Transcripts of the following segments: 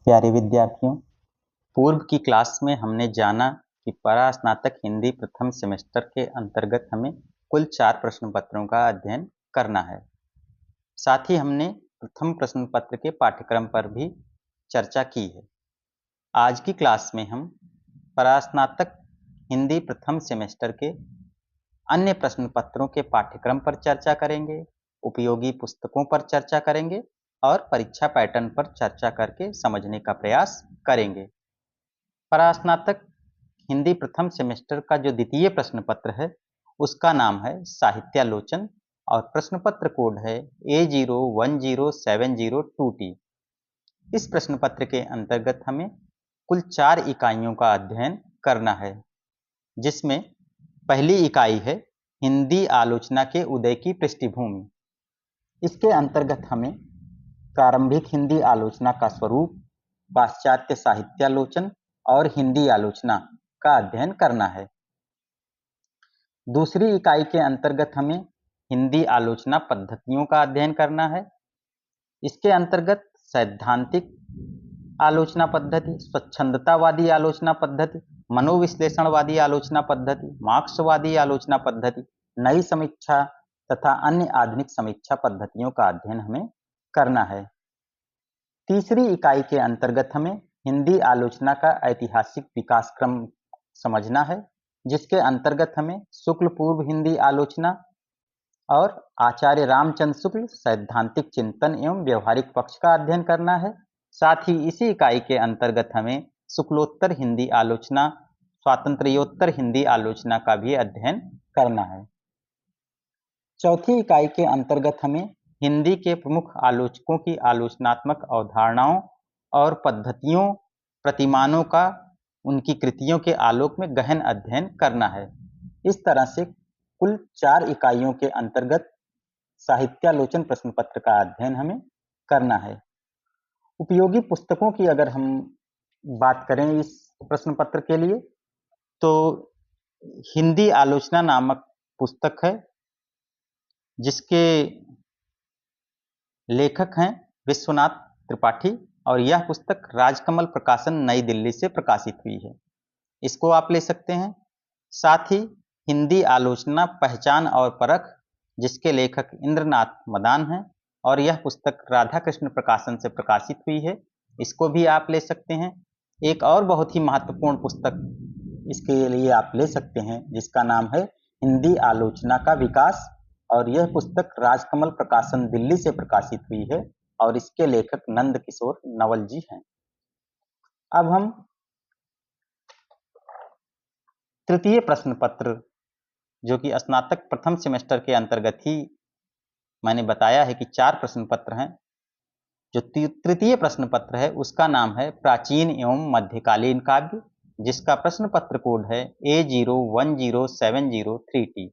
प्यारे विद्यार्थियों, पूर्व की क्लास में हमने जाना कि परास्नातक हिंदी प्रथम सेमेस्टर के अंतर्गत हमें कुल 4 प्रश्न पत्रों का अध्ययन करना है। साथ ही हमने प्रथम प्रश्न पत्र के पाठ्यक्रम पर भी चर्चा की है। आज की क्लास में हम परास्नातक हिंदी प्रथम सेमेस्टर के अन्य प्रश्न पत्रों के पाठ्यक्रम पर चर्चा करेंगे, उपयोगी पुस्तकों पर चर्चा करेंगे और परीक्षा पैटर्न पर चर्चा करके समझने का प्रयास करेंगे। परास्नातक हिंदी प्रथम सेमेस्टर का जो द्वितीय प्रश्न पत्र है उसका नाम है साहित्यालोचन और प्रश्न पत्र कोड है A010702T। इस प्रश्न पत्र के अंतर्गत हमें कुल 4 इकाइयों का अध्ययन करना है, जिसमें पहली इकाई है हिंदी आलोचना के उदय की पृष्ठभूमि। इसके अंतर्गत हमें प्रारंभिक हिंदी आलोचना का स्वरूप, पाश्चात्य साहित्यालोचन और हिंदी आलोचना का अध्ययन करना है। दूसरी इकाई के अंतर्गत हमें हिंदी आलोचना पद्धतियों का अध्ययन करना है। इसके अंतर्गत सैद्धांतिक आलोचना पद्धति, स्वच्छंदतावादी आलोचना पद्धति, मनोविश्लेषणवादी आलोचना पद्धति, मार्क्सवादी आलोचना पद्धति, नई समीक्षा तथा अन्य आधुनिक समीक्षा पद्धतियों का अध्ययन हमें करना है। तीसरी इकाई के अंतर्गत हमें हिंदी आलोचना का ऐतिहासिक विकास क्रम समझना है, जिसके अंतर्गत हमें शुक्ल पूर्व हिंदी आलोचना और आचार्य रामचंद्र शुक्ल सैद्धांतिक चिंतन एवं व्यवहारिक पक्ष का अध्ययन करना है। साथ ही इसी इकाई के अंतर्गत हमें शुक्लोत्तर हिंदी आलोचना, स्वातंत्र्योत्तर हिंदी आलोचना का भी अध्ययन करना है। चौथी इकाई के अंतर्गत हमें हिंदी के प्रमुख आलोचकों की आलोचनात्मक अवधारणाओं और पद्धतियों, प्रतिमानों का उनकी कृतियों के आलोक में गहन अध्ययन करना है। इस तरह से कुल 4 इकाइयों के अंतर्गत साहित्यालोचन प्रश्न पत्र का अध्ययन हमें करना है। उपयोगी पुस्तकों की अगर हम बात करें इस प्रश्न पत्र के लिए, तो हिंदी आलोचना नामक पुस्तक है, जिसके लेखक हैं विश्वनाथ त्रिपाठी और यह पुस्तक राजकमल प्रकाशन नई दिल्ली से प्रकाशित हुई है। इसको आप ले सकते हैं। साथ ही हिंदी आलोचना पहचान और परख, जिसके लेखक इंद्रनाथ मदान हैं और यह पुस्तक राधा कृष्ण प्रकाशन से प्रकाशित हुई है। इसको भी आप ले सकते हैं। एक और बहुत ही महत्वपूर्ण पुस्तक इसके लिए आप ले सकते हैं, जिसका नाम है हिंदी आलोचना का विकास और यह पुस्तक राजकमल प्रकाशन दिल्ली से प्रकाशित हुई है और इसके लेखक नंद किशोर नवल जी हैं। अब हम तृतीय प्रश्न पत्र, जो कि स्नातक प्रथम सेमेस्टर के अंतर्गत ही मैंने बताया है कि 4 प्रश्न पत्र हैं। जो तृतीय प्रश्न पत्र है उसका नाम है प्राचीन एवं मध्यकालीन काव्य, जिसका प्रश्न पत्र कोड है A010703T।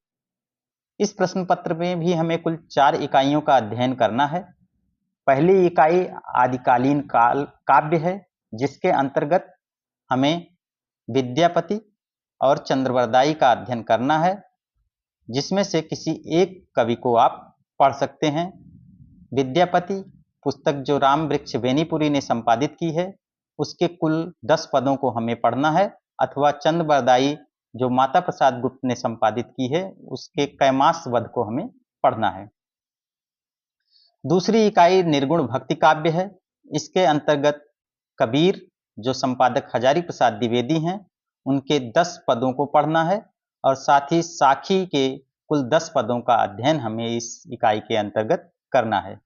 इस प्रश्न पत्र में भी हमें कुल 4 इकाइयों का अध्ययन करना है। पहली इकाई आदिकालीन काल काव्य है, जिसके अंतर्गत हमें विद्यापति और चंद्रवरदाई का अध्ययन करना है, जिसमें से किसी एक कवि को आप पढ़ सकते हैं। विद्यापति पुस्तक जो राम वृक्ष बेनीपुरी ने संपादित की है, उसके कुल 10 पदों को हमें पढ़ना है, अथवा चंद्रवरदाई जो माता प्रसाद गुप्त ने संपादित की है, उसके कैमास वध को हमें पढ़ना है। दूसरी इकाई निर्गुण भक्ति काव्य है। इसके अंतर्गत कबीर जो संपादक हजारी प्रसाद द्विवेदी हैं, उनके 10 पदों को पढ़ना है और साथ ही साखी के कुल 10 पदों का अध्ययन हमें इस इकाई के अंतर्गत करना है।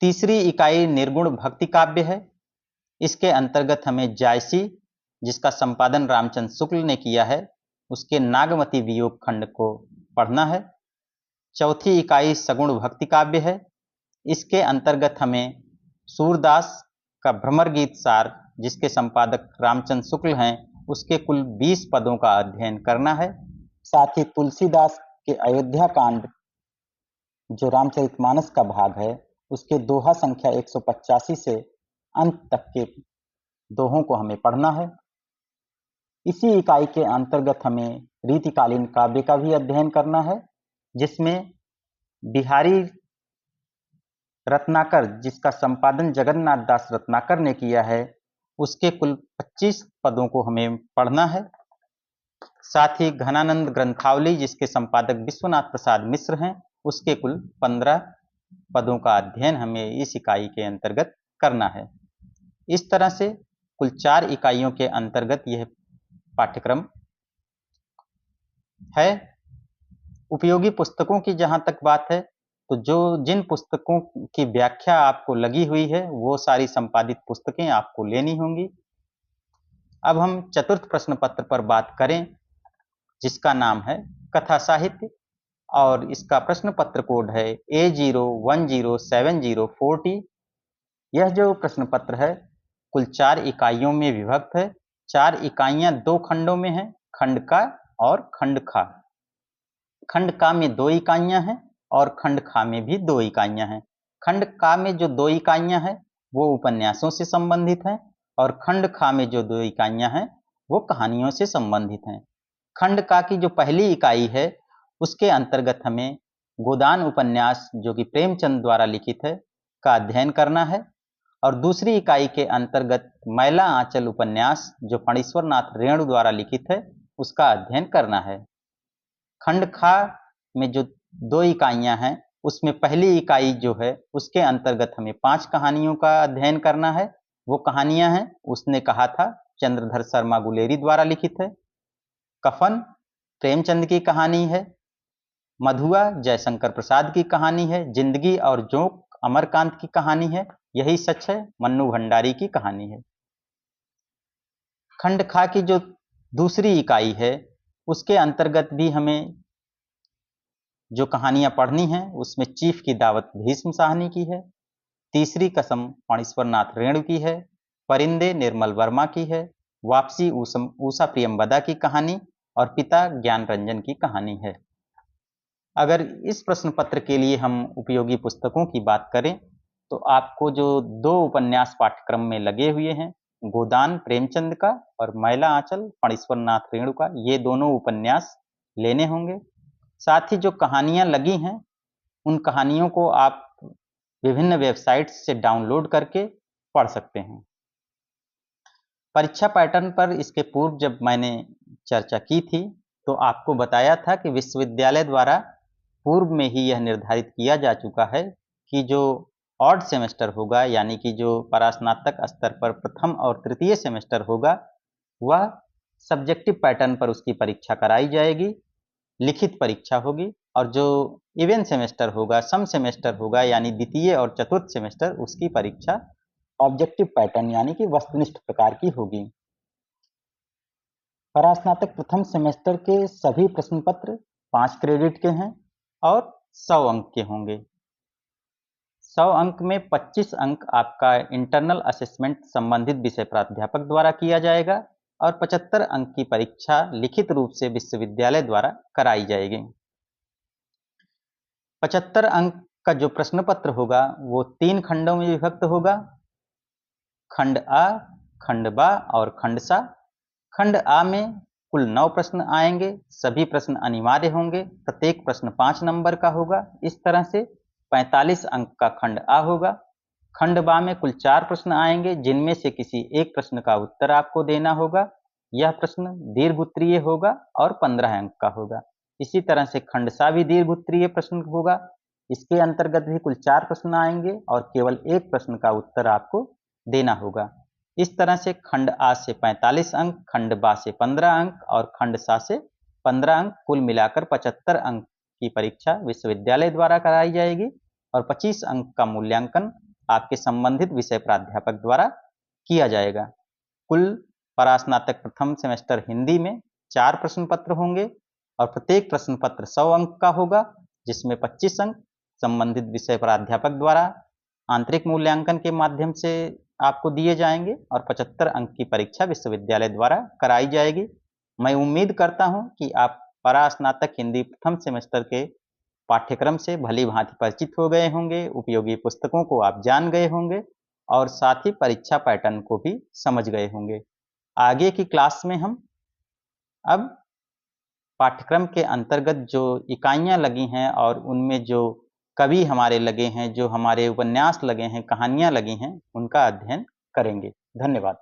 तीसरी इकाई निर्गुण भक्ति काव्य है। इसके अंतर्गत हमें जायसी, जिसका संपादन रामचंद्र शुक्ल ने किया है, उसके नागमती वियोग खंड को पढ़ना है। चौथी इकाई सगुण भक्ति काव्य है। इसके अंतर्गत हमें सूरदास का भ्रमर गीत सार, जिसके संपादक रामचंद्र शुक्ल हैं, उसके कुल 20 पदों का अध्ययन करना है। साथ ही तुलसीदास के अयोध्या कांड जो रामचरितमानस का भाग है, उसके दोहा संख्या 185 से अंत तक के दोहों को हमें पढ़ना है। इसी इकाई के अंतर्गत हमें रीतिकालीन काव्य का भी अध्ययन करना है, जिसमें बिहारी रत्नाकर, जिसका संपादन जगन्नाथ दास रत्नाकर ने किया है, उसके कुल 25 पदों को हमें पढ़ना है। साथ ही घनानंद ग्रंथावली, जिसके संपादक विश्वनाथ प्रसाद मिश्र हैं, उसके कुल 15 पदों का अध्ययन हमें इस इकाई के अंतर्गत करना है। इस तरह से कुल 4 इकाइयों के अंतर्गत यह पाठ्यक्रम है। उपयोगी पुस्तकों की जहां तक बात है, तो जिन पुस्तकों की व्याख्या आपको लगी हुई है वो सारी संपादित पुस्तकें आपको लेनी होंगी। अब हम चतुर्थ प्रश्न पत्र पर बात करें, जिसका नाम है कथा साहित्य, और इसका प्रश्न पत्र कोड है A010704T। यह जो प्रश्न पत्र है कुल 4 इकाइयों में विभक्त है। 4 इकाइयां 2 खंडों में हैं, खंड का और खंड खा। खंड का में 2 इकाइयां हैं और खंड खा में भी 2 इकाइयां हैं। खंड का में जो 2 इकाइयां हैं वो उपन्यासों से संबंधित हैं, और खंड खा में जो 2 इकाइयां हैं वो कहानियों से संबंधित हैं। खंड का की जो पहली इकाई है उसके अंतर्गत हमें गोदान उपन्यास, जो कि प्रेमचंद द्वारा लिखित है, का अध्ययन करना है, और दूसरी इकाई के अंतर्गत मैला आंचल उपन्यास, जो फणीश्वर नाथ रेणु द्वारा लिखित है, उसका अध्ययन करना है। खंड खा में जो 2 इकाइयां हैं उसमें पहली इकाई जो है उसके अंतर्गत हमें 5 कहानियों का अध्ययन करना है। वो कहानियां हैं, उसने कहा था, चंद्रधर शर्मा गुलेरी द्वारा लिखित है। कफन प्रेमचंद की कहानी है। मधुआ जयशंकर प्रसाद की कहानी है। जिंदगी और जोंक अमरकांत की कहानी है। यही सच है मन्नू भंडारी की कहानी है। खंड खा की जो दूसरी इकाई है उसके अंतर्गत भी हमें जो कहानियां पढ़नी हैं उसमें चीफ की दावत भीष्म साहनी की है। तीसरी कसम फणीश्वर नाथ रेणु की है। परिंदे निर्मल वर्मा की है। वापसी उषा प्रियंवदा की कहानी, और पिता ज्ञान रंजन की कहानी है। अगर इस प्रश्न पत्र के लिए हम उपयोगी पुस्तकों की बात करें तो आपको जो 2 उपन्यास पाठ्यक्रम में लगे हुए हैं, गोदान प्रेमचंद का और मैला आंचल फणीश्वर नाथ रेणु का, ये दोनों उपन्यास लेने होंगे। साथ ही जो कहानियां लगी हैं उन कहानियों को आप विभिन्न वेबसाइट्स से डाउनलोड करके पढ़ सकते हैं। परीक्षा पैटर्न पर इसके पूर्व जब मैंने चर्चा की थी तो आपको बताया था कि विश्वविद्यालय द्वारा पूर्व में ही यह निर्धारित किया जा चुका है कि जो ऑड सेमेस्टर होगा, यानी कि जो परास्नातक स्तर पर प्रथम और तृतीय सेमेस्टर होगा, वह सब्जेक्टिव पैटर्न पर उसकी परीक्षा कराई जाएगी, लिखित परीक्षा होगी। और जो इवेन सेमेस्टर होगा, सम सेमेस्टर होगा, यानी द्वितीय और चतुर्थ सेमेस्टर, उसकी परीक्षा ऑब्जेक्टिव पैटर्न यानी कि वस्तुनिष्ठ प्रकार की होगी। परास्नातक प्रथम सेमेस्टर के सभी प्रश्न पत्र 5 क्रेडिट के हैं और 100 अंक के होंगे। 100 अंक में 25 अंक आपका इंटरनल असेसमेंट संबंधित विषय प्राध्यापक द्वारा किया जाएगा, और 75 अंक की परीक्षा लिखित रूप से विश्वविद्यालय द्वारा कराई जाएगी। 75 अंक का जो प्रश्न पत्र होगा वो 3 खंडों में विभक्त होगा, खंड आ, खंड बा और खंड सा। खंड आ में कुल 9 प्रश्न आएंगे, सभी प्रश्न अनिवार्य होंगे, प्रत्येक प्रश्न 5 नंबर का होगा। इस तरह से 45 अंक का खंड आ होगा। खंड बा में कुल 4 प्रश्न आएंगे, जिनमें से किसी एक प्रश्न का उत्तर आपको देना होगा। यह प्रश्न दीर्घ उत्तरीय होगा और 15 अंक का होगा। इसी तरह से खंड सा भी दीर्घ उत्तरीय प्रश्न होगा। इसके अंतर्गत भी कुल 4 प्रश्न आएंगे और केवल एक प्रश्न का उत्तर आपको देना होगा। इस तरह से खंड आ से 45 अंक, खंड बा से 15 अंक और खंड सा से 15 अंक, कुल मिलाकर 75 अंक की परीक्षा विश्वविद्यालय द्वारा कराई जाएगी, और 25 अंक का मूल्यांकन आपके संबंधित विषय प्राध्यापक द्वारा किया जाएगा। कुल परास्नातक प्रथम सेमेस्टर हिंदी में 4 प्रश्न पत्र होंगे और प्रत्येक प्रश्न पत्र 100 अंक का होगा, जिसमें 25 अंक संबंधित विषय प्राध्यापक द्वारा आंतरिक मूल्यांकन के माध्यम से आपको दिए जाएंगे, और 75 अंक की परीक्षा विश्वविद्यालय द्वारा कराई जाएगी। मैं उम्मीद करता हूं कि आप परास्नातक हिंदी प्रथम सेमेस्टर के पाठ्यक्रम से भली भांति परिचित हो गए होंगे, उपयोगी पुस्तकों को आप जान गए होंगे और साथ ही परीक्षा पैटर्न को भी समझ गए होंगे। आगे की क्लास में हम अब पाठ्यक्रम के अंतर्गत जो इकाइयां लगी हैं और उनमें जो कवि हमारे लगे हैं, जो हमारे उपन्यास लगे हैं, कहानियां लगी हैं, उनका अध्ययन करेंगे। धन्यवाद।